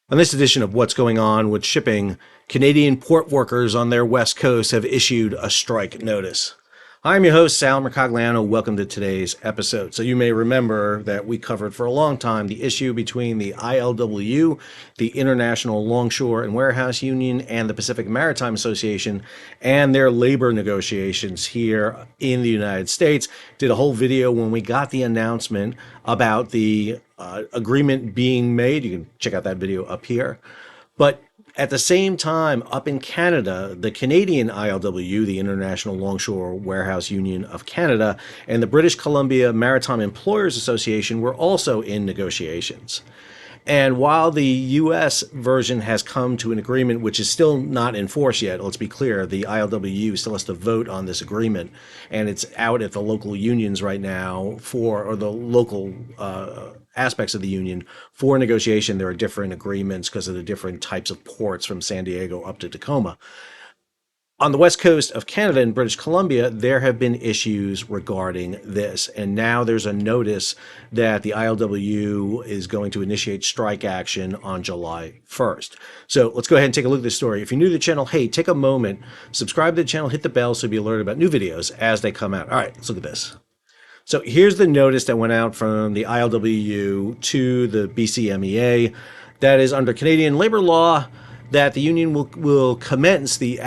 On this edition of What's Going On with Shipping, Canadian port workers on their west coast have issued a strike notice. I'm your host, Sal Mercogliano. Welcome to today's episode. So you may remember that we covered for a long time the issue between the ILWU, the International Longshore and Warehouse Union, and the Pacific Maritime Association, and their labor negotiations here in the United States. Did a whole video when we got the announcement about the agreement being made. You can check out that video up here. But at the same time, up in Canada, the Canadian ILWU, the International Longshore Warehouse Union of Canada, and the British Columbia Maritime Employers Association were also in negotiations. And while the U.S. version has come to an agreement, which is still not in force yet, let's be clear, the ILWU still has to vote on this agreement, and it's out at the local unions right now or the local aspects of the union for negotiation. There are different agreements because of the different types of ports from San Diego up to Tacoma. On the west coast of Canada and British Columbia, there have been issues regarding this. And now there's a notice that the ILWU is going to initiate strike action on July 1st. So let's go ahead and take a look at this story. If you're new to the channel, hey, take a moment, subscribe to the channel, hit the bell so you'll be alerted about new videos as they come out. All right, let's look at this. So here's the notice that went out from the ILWU to the BCMEA that is under Canadian labor law, that the union will commence the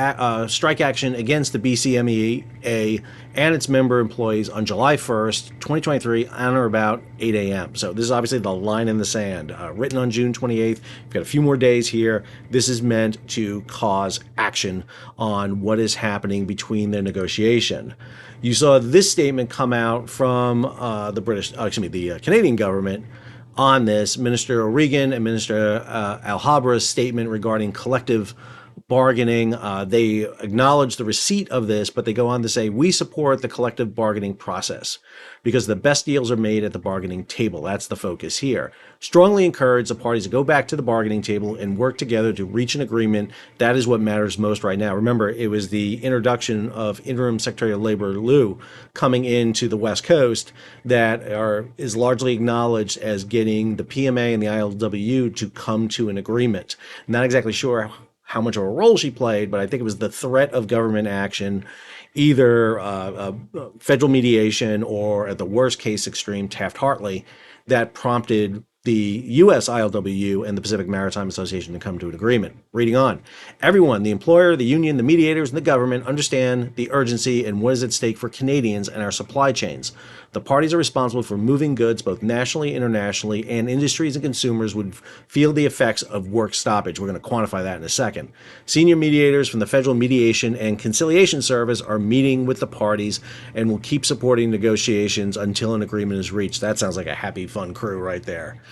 strike action against the BCMEA and its member employees on July 1st, 2023, on or about 8 a.m. So this is obviously the line in the sand. Written on June 28th. We've got a few more days here. This is meant to cause action on what is happening between their negotiation. You saw this statement come out from the Canadian government on this. Minister O'Regan and Minister Alghabra's statement regarding collective bargaining. They acknowledge the receipt of this, but they go on to say, we support the collective bargaining process because the best deals are made at the bargaining table. That's the focus here. Strongly encourage the parties to go back to the bargaining table and work together to reach an agreement. That is what matters most right now. Remember, it was the introduction of Interim Secretary of Labor Liu coming into the West Coast that is largely acknowledged as getting the PMA and the ILWU to come to an agreement. Not exactly sure how much of a role she played, but I think it was the threat of government action, either federal mediation or, at the worst case extreme, Taft-Hartley, that prompted the U.S. ILWU and the Pacific Maritime Association to come to an agreement. Reading on, everyone, the employer, the union, the mediators, and the government understand the urgency and what is at stake for Canadians and our supply chains. The parties are responsible for moving goods both nationally, internationally, and industries and consumers would feel the effects of work stoppage. We're going to quantify that in a second. Senior mediators from the Federal Mediation and Conciliation Service are meeting with the parties and will keep supporting negotiations until an agreement is reached. That sounds like a happy, fun crew right there.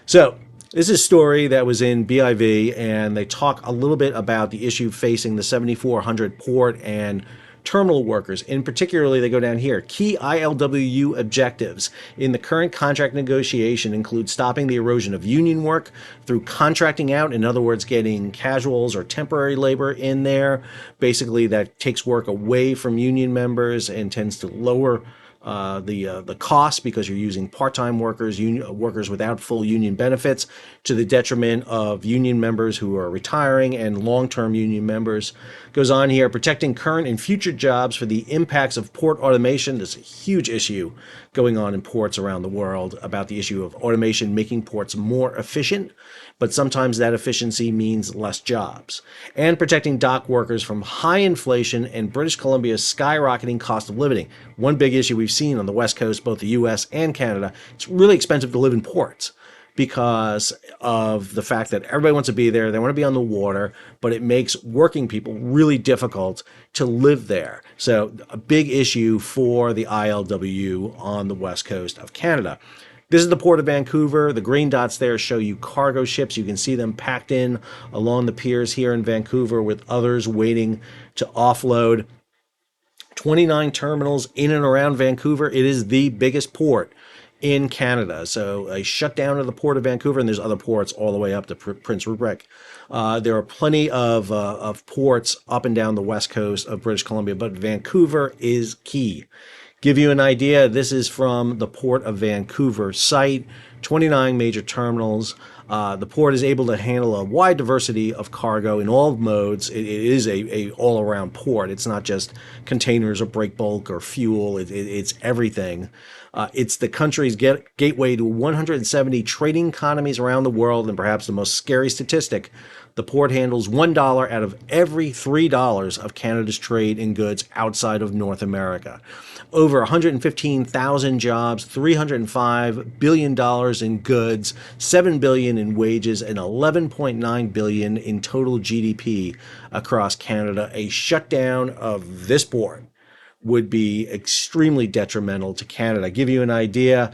So this is a story that was in BIV, and they talk a little bit about the issue facing the 7,400 port and terminal workers. In particularly, they go down here. Key ILWU objectives in the current contract negotiation include stopping the erosion of union work through contracting out, in other words, getting casuals or temporary labor in there. Basically, that takes work away from union members and tends to lower the cost because you're using part-time workers, workers without full union benefits, to the detriment of union members who are retiring and long-term union members. Goes on here, protecting current and future jobs for the impacts of port automation. There's a huge issue going on in ports around the world about the issue of automation making ports more efficient, but sometimes that efficiency means less jobs. And protecting dock workers from high inflation and British Columbia's skyrocketing cost of living. One big issue we've seen on the West Coast, both the US and Canada, it's really expensive to live in ports because of the fact that everybody wants to be there, they want to be on the water, but it makes working people really difficult to live there. So a big issue for the ILWU on the West Coast of Canada. This is the Port of Vancouver. The green dots there show you cargo ships. You can see them packed in along the piers here in Vancouver with others waiting to offload. 29 terminals in and around Vancouver. It is the biggest port in Canada. So a shutdown of the Port of Vancouver, and there's other ports all the way up to Prince Rupert. There are plenty of ports up and down the west coast of British Columbia, but Vancouver is key. Give you an idea, this is from the Port of Vancouver site. 29 major terminals. The port is able to handle a wide diversity of cargo in all modes. It is a all-around port. It's not just containers or break bulk or fuel. It's everything. It's the country's gateway to 170 trading economies around the world, and perhaps the most scary statistic, the port handles $1 out of every $3 of Canada's trade in goods outside of North America. Over 115,000 jobs, $305 billion in goods, $7 billion in wages, and $11.9 billion in total GDP across Canada. A shutdown of this port would be extremely detrimental to Canada. Give you an idea,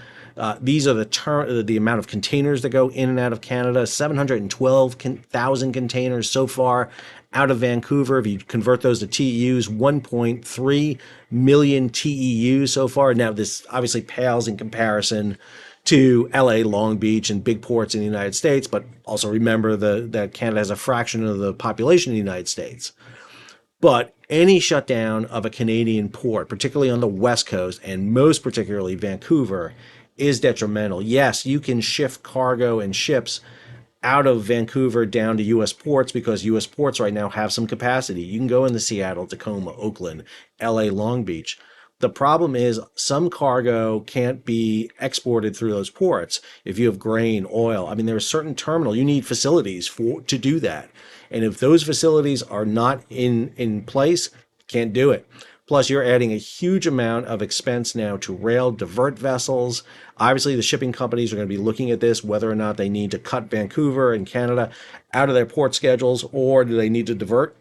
these are the amount of containers that go in and out of Canada, 712,000 containers so far out of Vancouver. If you convert those to TEUs, 1.3 million TEUs so far. Now, this obviously pales in comparison to LA, Long Beach, and big ports in the United States, but also remember that Canada has a fraction of the population of the United States. But any shutdown of a Canadian port, particularly on the West Coast, and most particularly Vancouver, is detrimental. Yes, you can shift cargo and ships out of Vancouver down to U.S. ports because U.S. ports right now have some capacity. You can go into Seattle, Tacoma, Oakland, LA, Long Beach. The problem is some cargo can't be exported through those ports. If you have grain, oil, I mean, there are certain terminals, you need facilities to do that. And if those facilities are not in place, can't do it. Plus, you're adding a huge amount of expense now to rail divert vessels. Obviously, the shipping companies are going to be looking at this, whether or not they need to cut Vancouver and Canada out of their port schedules, or do they need to divert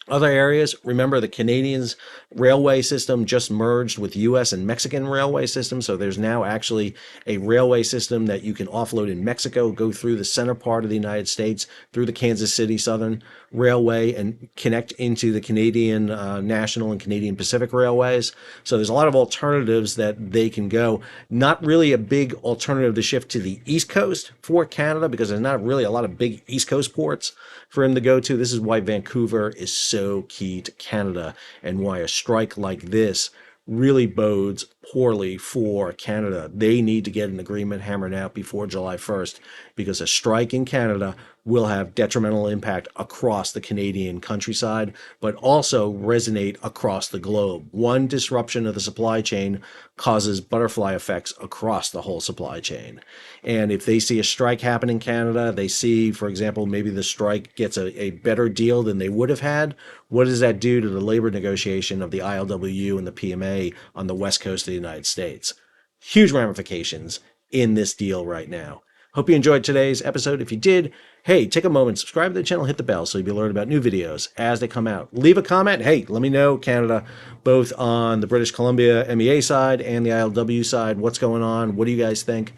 other areas. Remember, the Canadians' railway system just merged with U.S. and Mexican railway systems, so there's now actually a railway system that you can offload in Mexico, go through the center part of the United States, through the Kansas City Southern Railway, and connect into the Canadian National and Canadian Pacific Railways. So there's a lot of alternatives that they can go. Not really a big alternative to shift to the East Coast for Canada, because there's not really a lot of big East Coast ports for him to go to. This is why Vancouver is so key to Canada, and why a strike like this really bodes poorly for Canada. They need to get an agreement hammered out before July 1st, because a strike in Canada will have detrimental impact across the Canadian countryside, but also resonate across the globe. One disruption of the supply chain causes butterfly effects across the whole supply chain. And if they see a strike happen in Canada, they see, for example, maybe the strike gets a better deal than they would have had, what does that do to the labor negotiation of the ILWU and the PMA on the West Coast of the United States? Huge ramifications in this deal right now. Hope you enjoyed today's episode. If you did, hey, take a moment, subscribe to the channel, hit the bell so you'll be alerted about new videos as they come out. Leave a comment. Hey, let me know, Canada, both on the British Columbia MEA side and the ILWU side. What's going on? What do you guys think?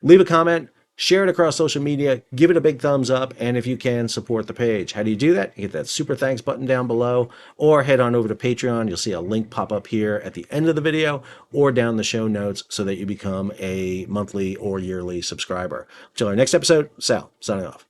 Leave a comment. Share it across social media, give it a big thumbs up, and if you can, support the page. How do you do that? You hit that super thanks button down below, or head on over to Patreon. You'll see a link pop up here at the end of the video or down the show notes so that you become a monthly or yearly subscriber. Until our next episode, Sal, signing off.